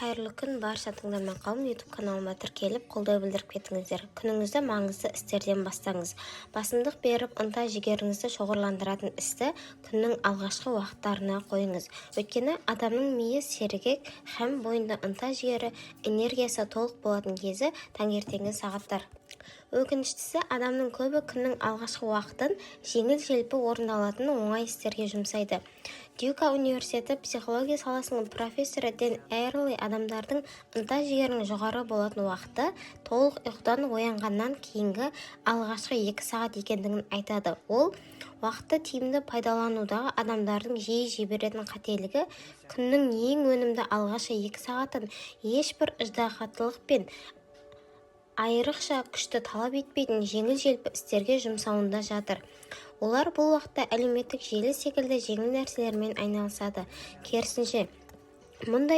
қайырлы күн барша тыңдарман қауым. YouTube каналыма тіркеліп қолдау білдіріп кетіңіздер. Күніңізді маңызды істерден бастаңыз. Басымдық беріп, ынта-жігеріңізді шоғырландыратын істі күннің алғашқы уақыттарына қойыңыз. Өйткені адамның миы сергек һәм бойында ынта-жігері, энергиясы толық болатын кезі таңертеңгі сағаттар. Өкініштісі, адамның көбі күннің алғашқы уақытын жеңіл-желпі орындалатын оңай істерге жұмсайды. Дюка университеті психология саласының профессоры Дэн Эйрли адамдардың ынта-жігерінің жоғары болатын уақыты толық ұйқыдан оянғаннан кейінгі алғашқы 2 сағат екендігін айтады. Ол уақытты тиімді пайдаланудағы адамдардың жиі жіберетін қателігі күннің ең өнімді алғашқы 2 сағатын ешбір ыждағаттылық пен айрықша күшті талап етпейтін жеңіл-желпі істерге жұмсауында жатыр. Олар бұл уақытта әлеуметтік желі секілді жеңіл нәрселермен айналысады. Керісінше, мұндай